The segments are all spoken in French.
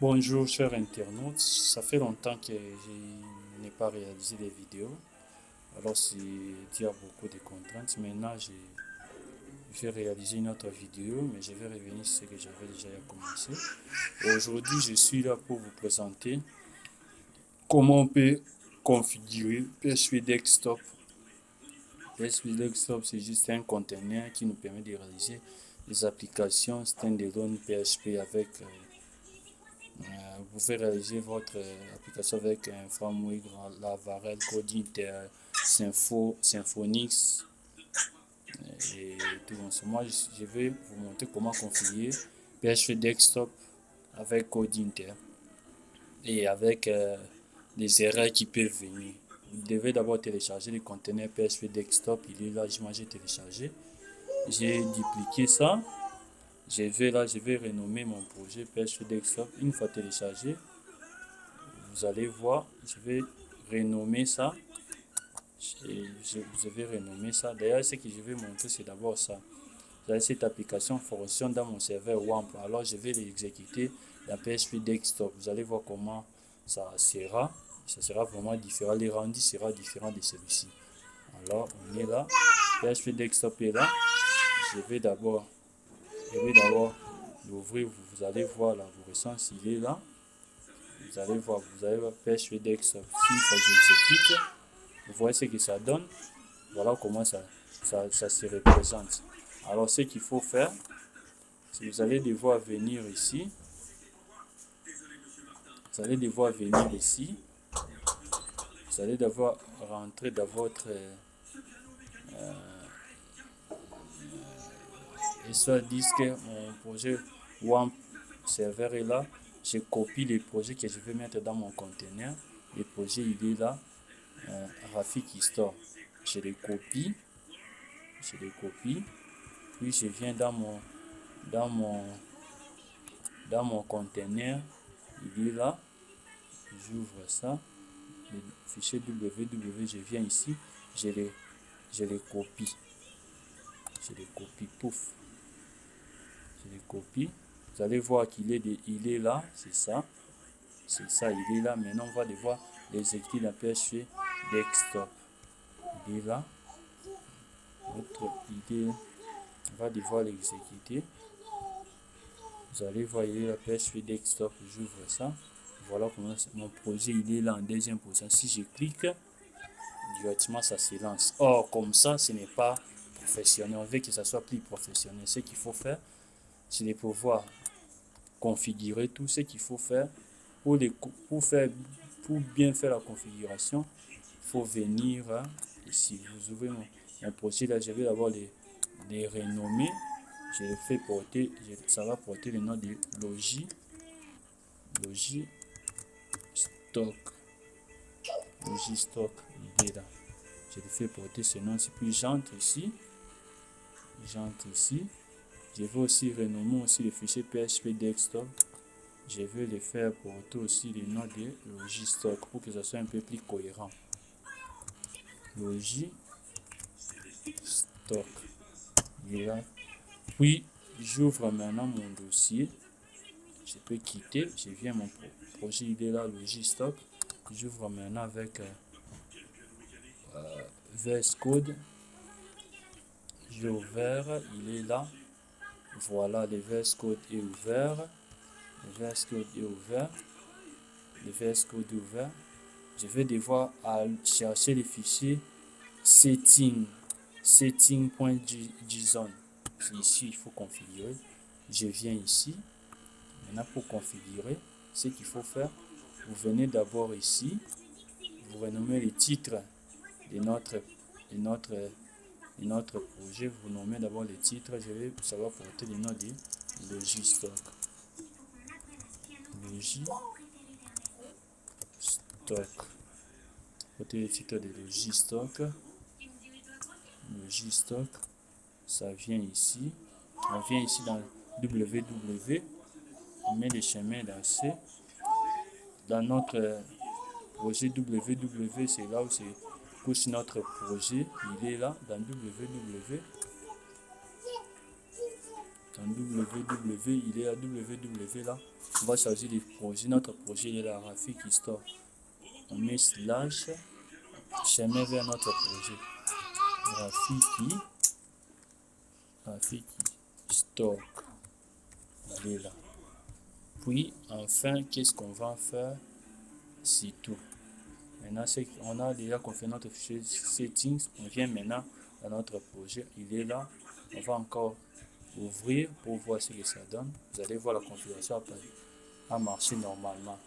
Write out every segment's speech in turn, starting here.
Bonjour chers internautes, ça fait longtemps que je n'ai pas réalisé des vidéos, alors c'est dû à beaucoup de contraintes. Maintenant je vais réaliser une autre vidéo, mais je vais revenir sur ce que j'avais déjà commencé. Aujourd'hui je suis là pour vous présenter comment on peut configurer PHP Desktop. PHP Desktop c'est juste un conteneur qui nous permet de réaliser des applications standalone PHP avec vous pouvez réaliser votre application avec un framework, Laravel, Codinter, Symfony et tout ça. Moi, je vais vous montrer comment configurer PHP Desktop avec Codinter et avec des erreurs qui peuvent venir. Vous devez d'abord télécharger le conteneur PHP Desktop. Il est là, moi j'ai téléchargé. J'ai dupliqué ça. Je vais renommer mon projet PHP Desktop. Une fois téléchargé, vous allez voir, je vais renommer ça. Je vais renommer ça. D'ailleurs, ce que je vais montrer, c'est d'abord ça. Cette application fonctionne dans mon serveur WAMP. Alors, je vais l'exécuter dans PHP Desktop. Vous allez voir comment ça sera. Ça sera vraiment différent. Le rendu sera différent de celui-ci. Alors, on est là. PHP Desktop est là. Je vais d'abord l'ouvrir. Vous allez voir la fluorescence, il est là. Vous allez voir PHP Desktop. Si j'exécute, vous voyez ce que ça donne. Voilà comment ça se représente. Alors, ce qu'il faut faire, c'est que vous allez devoir venir ici. Vous allez devoir venir ici. Vous allez devoir rentrer dans votre soit disque, mon projet WAMP serveur est là. Je copie les projets que je vais mettre dans mon conteneur. Le projet il est là. Rafik Store. Je les copie. Puis je viens dans mon dans mon conteneur. Il est là. J'ouvre ça. Le fichier www, je viens ici. Je les copie. Pouf. Je les copie. Vous allez voir il est là. C'est ça, il est là. Maintenant, on va devoir l'exécuter dans PHP Desktop. Il est là. Notre idée, on va devoir l'exécuter. Vous allez voir, il est là, PHP Desktop. J'ouvre ça. Voilà comment mon projet il est là en deuxième position. Si je clique, directement ça se lance. Or, comme ça, ce n'est pas professionnel. On veut que ça soit plus professionnel. Ce qu'il faut faire, c'est de pouvoir configurer tout ce qu'il faut faire. Pour bien faire la configuration, il faut venir ici. Vous ouvrez mon projet là, je vais d'abord les renommer. Je les fais porter, ça va porter le nom de Logistock. Logistock, il est là. Je le fais porter ce nom, puis j'entre ici. Je vais aussi renommer aussi le fichier PHP Desktop. Je vais le faire porter aussi le nom de Logistock pour que ça soit un peu plus cohérent. Logistock. Il est là. Puis j'ouvre maintenant mon dossier. Je peux quitter. Je viens mon projet, il est là, Logistock. J'ouvre maintenant avec VS Code. J'ai ouvert, il est là. Voilà, le VS Code est ouvert. Le VS Code est ouvert. Le VS Code est ouvert. Je vais devoir chercher les fichiers setting.json. Ici, il faut configurer. Je viens ici. Maintenant, pour configurer, ce qu'il faut faire, vous venez d'abord ici. Vous renommez le titre de notre projet. Vous nommez d'abord le titre. Ça va porter le nom de Logistock. Porter le titre de Logistock. Ça vient ici. On vient ici dans www. On met le chemin d'accès. Dans notre projet www, c'est là où c'est couche notre projet. Il est là dans www. Dans www, il est à www là. On va choisir les projets. Notre projet il est là, Rafiki Store. On met slash, chemin vers notre projet. Rafiki Store. Il est là. Puis, enfin, qu'est-ce qu'on va faire? C'est tout. Maintenant, on a déjà confirmé notre fichier settings. On vient maintenant à notre projet. Il est là. On va encore ouvrir pour voir ce que ça donne. Vous allez voir la configuration a marché normalement.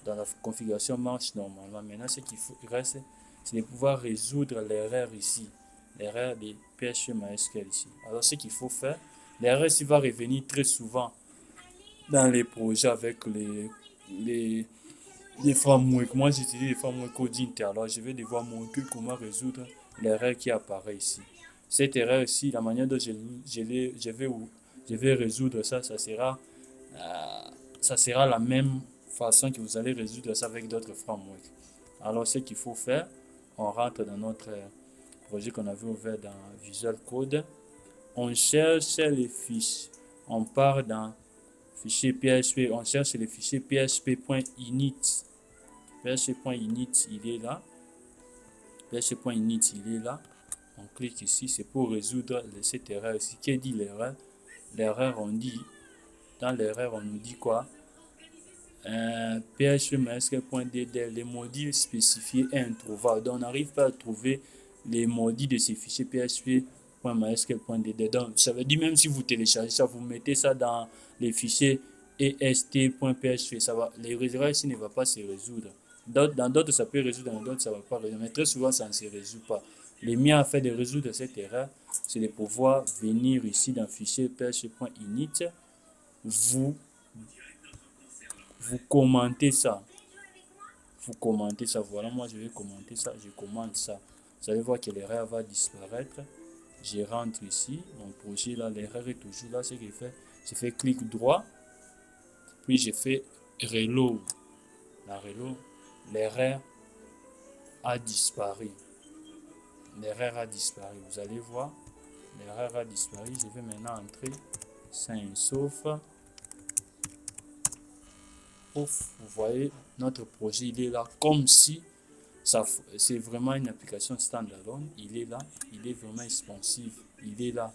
Dans la configuration marche normalement. Maintenant, ce qu'il reste, c'est de pouvoir résoudre l'erreur ici. L'erreur de PHP MySQL ici. Alors, ce qu'il faut faire, l'erreur ici va revenir très souvent dans les projets avec les frameworks. Moi, j'utilise les frameworks Codinter. Alors, je vais devoir montrer comment résoudre l'erreur qui apparaît ici. Cette erreur ici, la manière dont je vais résoudre ça, ça sera la même façon que vous allez résoudre ça avec d'autres frameworks. Alors, ce qu'il faut faire, on rentre dans notre projet qu'on avait ouvert dans Visual Code. On cherche les fiches. On part dans fichier PHP. On cherche les fichiers php.init. php.init, il est là. php.init, il est là. On clique ici, c'est pour résoudre cette erreur ici. Qu'est dit l'erreur? L'erreur, dans l'erreur, on nous dit quoi? php.mysql.dd, les modules spécifiés est introuvable. Donc, on n'arrive pas à trouver les modules de ces fichiers php.mysql.dd. Donc, ça veut dire même si vous téléchargez ça, vous mettez ça dans les fichiers est.php, ça va, les erreurs ici ne vont pas se résoudre. Dans d'autres, ça peut résoudre, dans d'autres, ça ne va pas résoudre. Mais très souvent, ça ne se résout pas. Les miens, afin de résoudre cette erreur, c'est de pouvoir venir ici dans le fichier php.init, vous commentez ça. Vous commentez ça. Voilà, moi je vais commenter ça. Je commente ça. Vous allez voir que l'erreur va disparaître. Je rentre ici. Mon projet là, l'erreur est toujours là. Ce que je fais clic droit. Puis je fais reload. La reload. L'erreur a disparu. L'erreur a disparu. Vous allez voir. L'erreur a disparu. Je vais maintenant entrer sain et sauf. Ouf, vous voyez, notre projet, il est là comme si c'est vraiment une application standalone. Il est là, il est vraiment expansif. Il est là.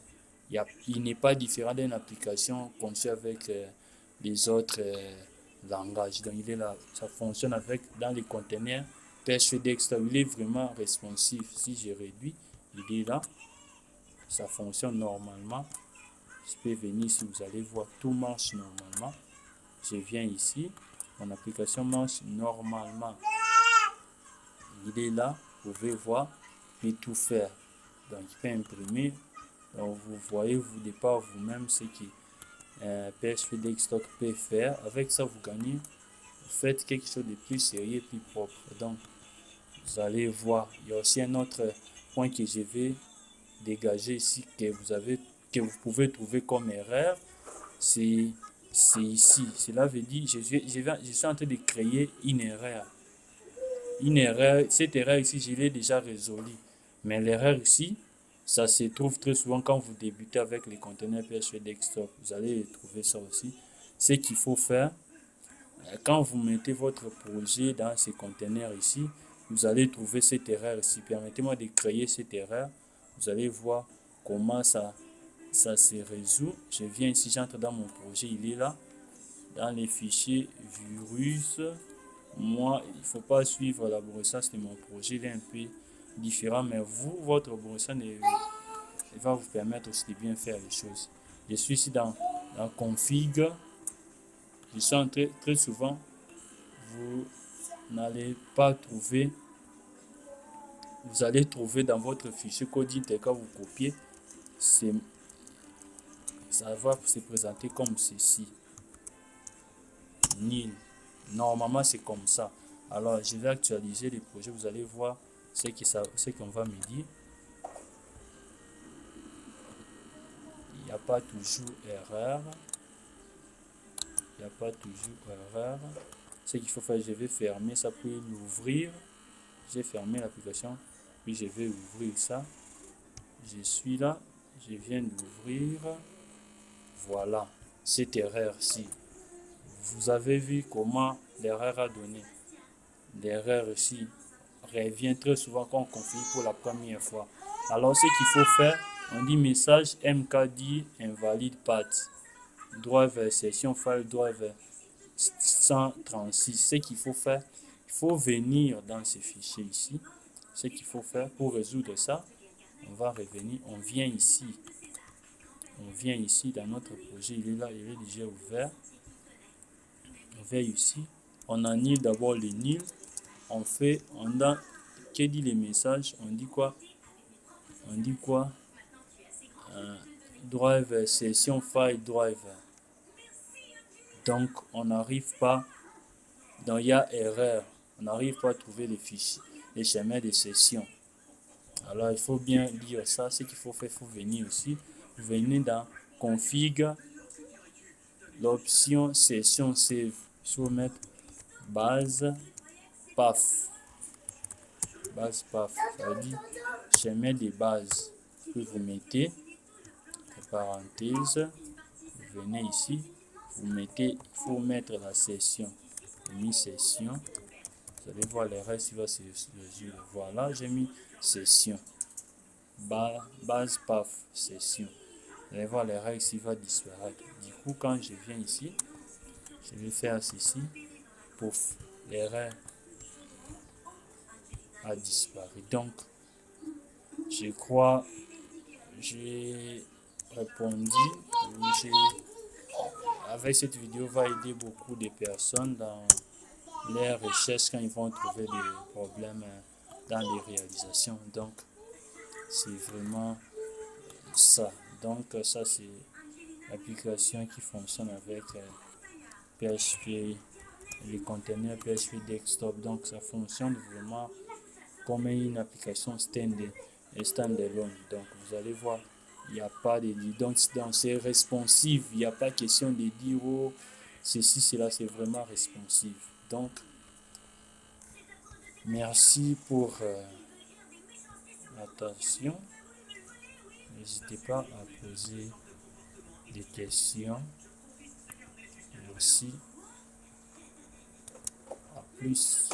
Il n'est pas différent d'une application conçue avec les autres langages. Donc, il est là. Ça fonctionne dans les conteneurs PHP Desktop. Il est vraiment responsif. Si je réduis, il est là. Ça fonctionne normalement. Je peux venir ici, vous allez voir, tout marche normalement. Je viens ici. Mon application marche normalement. Il est là, vous pouvez voir, et tout faire. Donc, il peut imprimer. Donc, vous voyez de par vous-même ce que PHP Desktop peut faire. Avec ça, vous gagnez. Vous faites quelque chose de plus sérieux, plus propre. Donc, vous allez voir. Il y a aussi un autre point que je vais dégager ici, que vous pouvez trouver comme erreur. C'est ici. Cela veut dire je suis en train de créer une erreur. Cette erreur ici, je l'ai déjà résolue. Mais l'erreur ici, ça se trouve très souvent quand vous débutez avec les conteneurs PHP Desktop. Vous allez trouver ça aussi. Ce qu'il faut faire, quand vous mettez votre projet dans ces conteneurs ici, vous allez trouver cette erreur ici. Permettez-moi de créer cette erreur. Vous allez voir comment ça se résout. Je viens ici, j'entre dans mon projet, il est là. Dans les fichiers virus, moi, il ne faut pas suivre la brossage de mon projet, il est un peu différent, mais votre brossage va vous permettre aussi de bien faire les choses. Je suis ici dans config. Je suis très souvent, vous n'allez pas trouver, vous allez trouver dans votre fichier Codinter, quand vous copiez, ça va se présenter comme ceci. Nil. Normalement, c'est comme ça. Alors, je vais actualiser les projets. Vous allez voir ce qu'on va me dire. Il n'y a pas toujours erreur. Il n'y a pas toujours erreur. Ce qu'il faut faire, je vais fermer ça pour l'ouvrir. J'ai fermé l'application. Puis, je vais ouvrir ça. Je suis là. Je viens d'ouvrir. Voilà, cette erreur-ci. Vous avez vu comment l'erreur a donné. L'erreur ici revient très souvent quand on configure pour la première fois. Alors, ce qu'il faut faire, on dit message mkdir invalide path. Driver session file driver 136. Ce qu'il faut faire, il faut venir dans ce fichier ici. Ce qu'il faut faire pour résoudre ça, on va revenir, on vient ici. On vient ici dans notre projet, il est là, il est déjà ouvert. On vient ici, on annule d'abord le nil. On fait, on a, que dit les messages, on dit quoi? On dit quoi? Driver, session file driver. Donc, on n'arrive pas, donc il y a erreur. On n'arrive pas à trouver les fichiers, les chemins de session. Alors, il faut bien lire ça. Ce qu'il faut faire, il faut venir ici. Vous venez dans config, l'option session save. Il faut mettre base path. Base path, ça veut dire chemin de base que vous mettez, parenthèse, vous venez ici, vous mettez, il faut mettre la session, mis session, vous allez voir le reste, il va se résoudre. Voilà, j'ai mis session, base path, session. Vous allez voir le reste, il va disparaître. Du coup, quand je viens ici, je vais faire ceci, pouf, l'erreur a disparu. Donc, je crois, j'ai répondu, avec cette vidéo va aider beaucoup de personnes dans leurs recherches quand ils vont trouver des problèmes dans les réalisations. Donc, c'est vraiment ça. Donc, ça, c'est l'application qui fonctionne avec PHP, les conteneurs PHP Desktop. Donc, ça fonctionne vraiment comme une application standalone. Donc, vous allez voir, il n'y a pas de... Donc, c'est responsive. Il n'y a pas question de dire, oh, ceci, cela, c'est vraiment responsive. Donc, merci pour l'attention. N'hésitez pas à poser des questions. Merci. À plus.